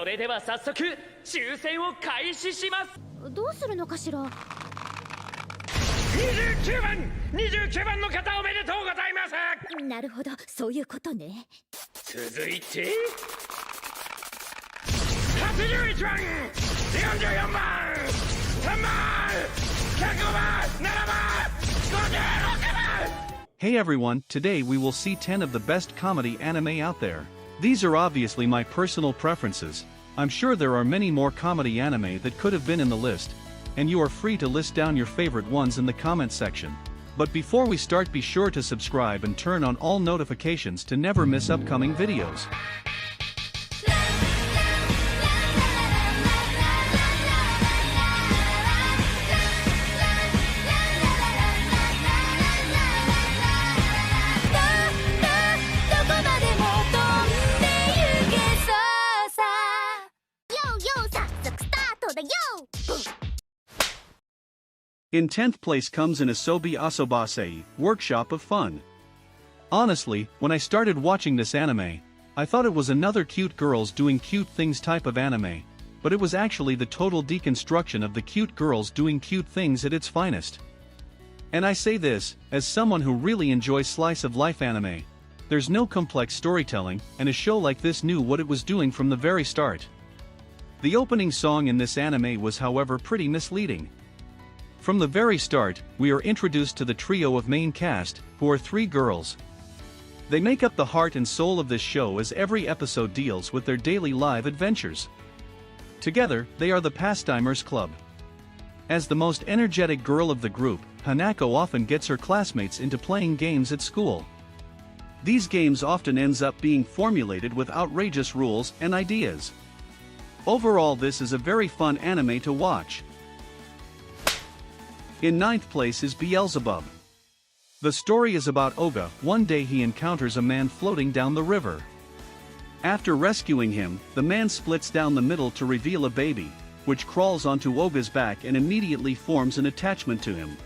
それでは早速抽選を開始します。どうするのかしら。29番29番の方おめでとうございます。なるほど、そういうことね。続いて81番44番3番105番7番56番。 Hey everyone, today we will see 10 of the best comedy anime out there. These are obviously my personal preferences. I'm sure there are many more comedy anime that could have been in the list, and you are free to list down your favorite ones in the comment section. But before we start, be sure to subscribe and turn on all notifications to never miss upcoming videos. In 10th place comes an Asobi Asobase, Workshop of Fun. Honestly, when I started watching this anime, I thought it was another cute girls doing cute things type of anime, but it was actually the total deconstruction of the cute girls doing cute things at its finest. And I say this, as someone who really enjoys slice of life anime. There's no complex storytelling, and a show like this knew what it was doing from the very start. The opening song in this anime was however pretty misleading. From the very start, we are introduced to the trio of main cast, who are 3 girls. They make up the heart and soul of this show as every episode deals with their daily live adventures. Together, they are the Pastimers Club. As the most energetic girl of the group, Hanako often gets her classmates into playing games at school. These games often ends up being formulated with outrageous rules and ideas. Overall, this is a very fun anime to watch. In 9th place is Beelzebub. The story is about Oga. One day he encounters a man floating down the river. After rescuing him, the man splits down the middle to reveal a baby, which crawls onto Oga's back and immediately forms an attachment to him.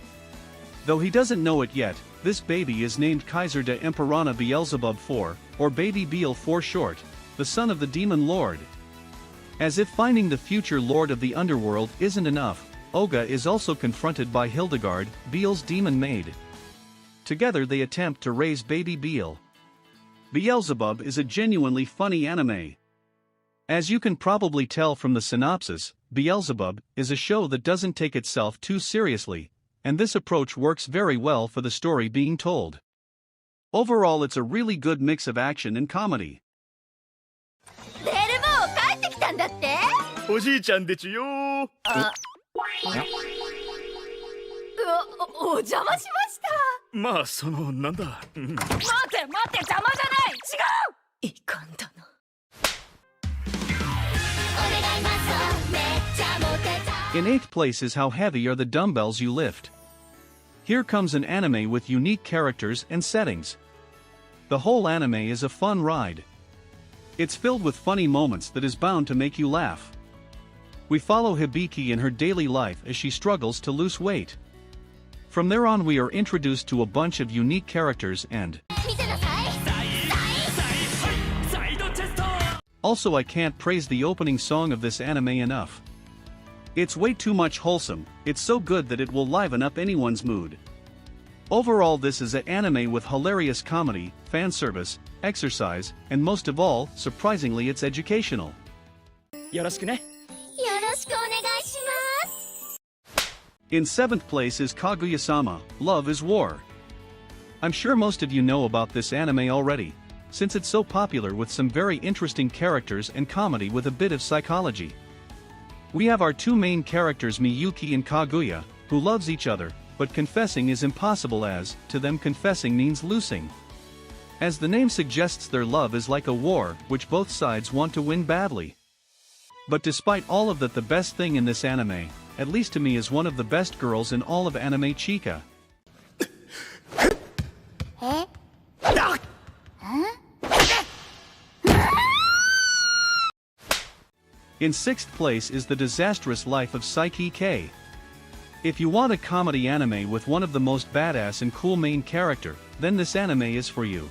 Though he doesn't know it yet, this baby is named Kaiser de Emperana Beelzebub IV, or Baby Beel for short, the son of the Demon Lord. As if finding the future Lord of the Underworld isn't enough, Oga is also confronted by Hildegard, Beel's demon maid. Together they attempt to raise baby Beel. Beelzebub is a genuinely funny anime. As you can probably tell from the synopsis, Beelzebub is a show that doesn't take itself too seriously, and this approach works very well for the story being told. Overall, it's a really good mix of action and comedy. おじいちゃんでちゅよー。お邪魔しました。まあなんだ。待て邪魔じゃない違う。いかんだな。In 8th place is How Heavy Are the Dumbbells You Lift. Here comes an anime with unique characters and settings. The whole anime is a fun ride. It's filled with funny moments that is bound to make you laugh. We follow Hibiki in her daily life as she struggles to lose weight. From there on, we are introduced to a bunch of unique characters and also, I can't praise the opening song of this anime enough. It's way too much wholesome. It's so good that it will liven up anyone's mood. Overall, this is an anime with hilarious comedy, fan service, exercise, and most of all, surprisingly, it's educational. よろしくね。In 7th place is Kaguya-sama, Love is War. I'm sure most of you know about this anime already, since it's so popular with some very interesting characters and comedy with a bit of psychology. We have our 2 main characters Miyuki and Kaguya, who loves each other, but confessing is impossible as, to them confessing means losing. As the name suggests, their love is like a war, which both sides want to win badly. But despite all of that, the best thing in this anime, at least to me, is one of the best girls in all of anime, Chika. In 6th place is The Disastrous Life of Saiki K. If you want a comedy anime with one of the most badass and cool main character, then this anime is for you.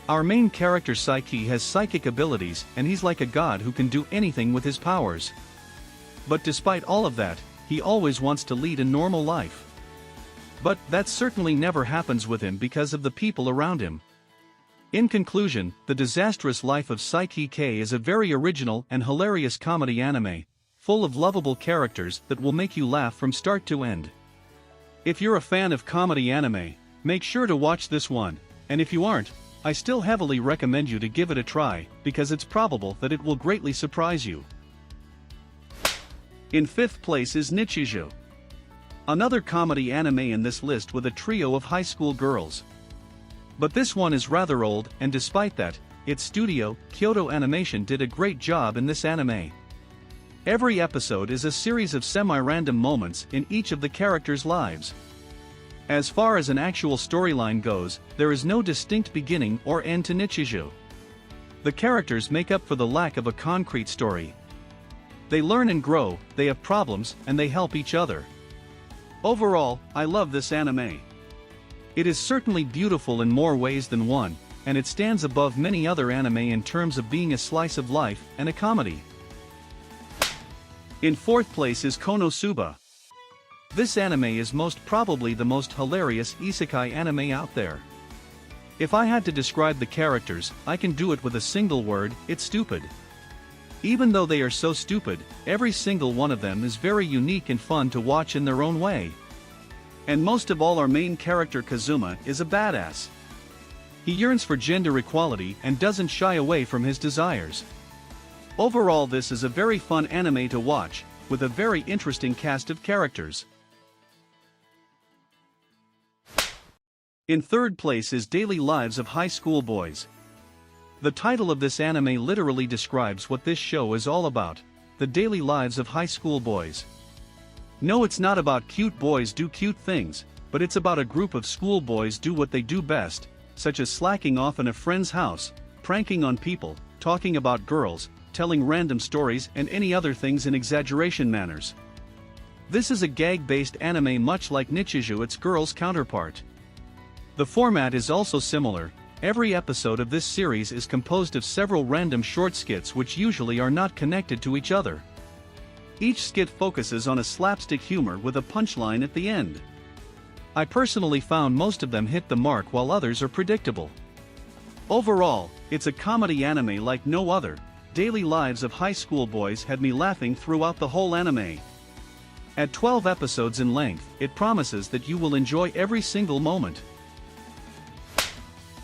Our main character Saiki has psychic abilities and he's like a god who can do anything with his powers. But despite all of that, he always wants to lead a normal life. But that certainly never happens with him because of the people around him. In conclusion, The Disastrous Life of Saiki K is a very original and hilarious comedy anime, full of lovable characters that will make you laugh from start to end. If you're a fan of comedy anime, make sure to watch this one, and if you aren't, I still heavily recommend you to give it a try, because it's probable that it will greatly surprise you. In 5th place is Nichijou. Another comedy anime in this list with a trio of high school girls. But this one is rather old, and despite that, its studio, Kyoto Animation, did a great job in this anime. Every episode is a series of semi-random moments in each of the characters' lives. As far as an actual storyline goes, there is no distinct beginning or end to Nichijou. The characters make up for the lack of a concrete story. They learn and grow, they have problems, and they help each other. Overall, I love this anime. It is certainly beautiful in more ways than one, and it stands above many other anime in terms of being a slice of life and a comedy. In 4th place is Konosuba. This anime is most probably the most hilarious isekai anime out there. If I had to describe the characters, I can do it with a single word: it's stupid. Even though they are so stupid, every single one of them is very unique and fun to watch in their own way. And most of all, our main character Kazuma is a badass. He yearns for gender equality and doesn't shy away from his desires. Overall, this is a very fun anime to watch, with a very interesting cast of characters. In 3rd place is Daily Lives of High School Boys. The title of this anime literally describes what this show is all about: the daily lives of high school boys. No, it's not about cute boys do cute things, but it's about a group of schoolboys do what they do best, such as slacking off in a friend's house, pranking on people, talking about girls, telling random stories, and any other things in exaggeration manners. This is a gag-based anime much like Nichijou, its girl's counterpart. The format is also similar. Every episode of this series is composed of several random short skits which usually are not connected to each other. Each skit focuses on a slapstick humor with a punchline at the end. I personally found most of them hit the mark while others are predictable. Overall, it's a comedy anime like no other. Daily Lives of High School Boys had me laughing throughout the whole anime. At 12 episodes in length, it promises that you will enjoy every single moment.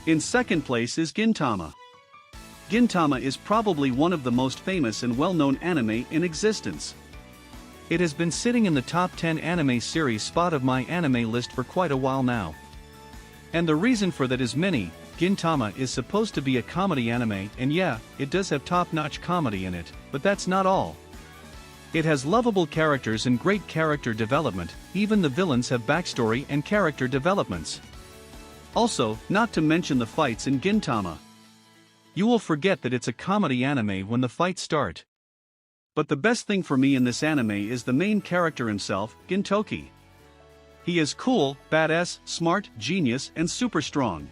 In 2nd place is Gintama. Gintama is probably one of the most famous and well-known anime in existence. It has been sitting in the top 10 anime series spot of my anime list for quite a while now. And the reason for that is many. Gintama is supposed to be a comedy anime, and yeah, it does have top-notch comedy in it, but that's not all. It has lovable characters and great character development. Even the villains have backstory and character developments. Also, not to mention the fights in Gintama. You will forget that it's a comedy anime when the fights start. But the best thing for me in this anime is the main character himself, Gintoki. He is cool, badass, smart, genius, and super strong.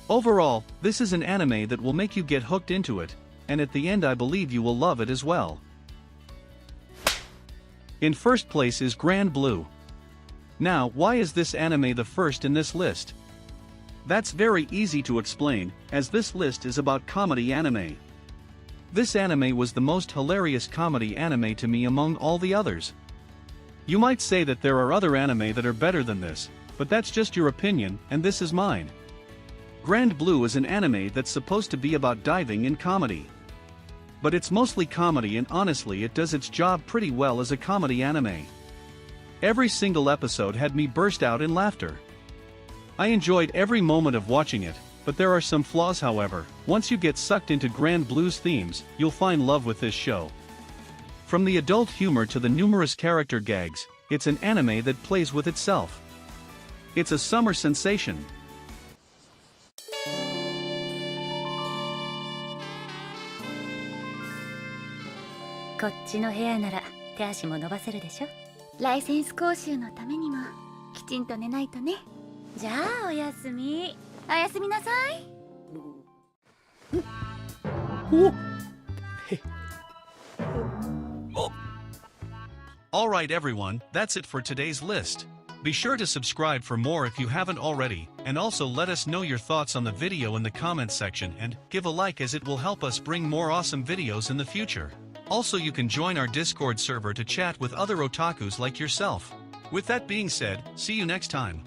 Overall, this is an anime that will make you get hooked into it, and at the end I believe you will love it as well. In 1st place is Grand Blue. Now, why is this anime the first in this list? That's very easy to explain, as this list is about comedy anime. This anime was the most hilarious comedy anime to me among all the others. You might say that there are other anime that are better than this, but that's just your opinion, and this is mine. Grand Blue is an anime that's supposed to be about diving and comedy. But it's mostly comedy, and honestly it does its job pretty well as a comedy anime. Every single episode had me burst out in laughter. I enjoyed every moment of watching it, but there are some flaws. However, once you get sucked into Grand Blue's themes, you'll find love with this show. From the adult humor to the numerous character gags, it's an anime that plays with itself. It's a summer sensation.こっちの部屋なら手足も伸ばせるでしょ。ライセンス講習のためにもきちんと寝ないとね。じゃあおやすみ。おやすみなさい。Alright everyone, that's it for today's list. Be sure to subscribe for more if you haven't already, and also let us know your thoughts on the video in the comments section and give a like as it will help us bring more awesome videos in the future. Also you can join our Discord server to chat with other otakus like yourself. With that being said, see you next time.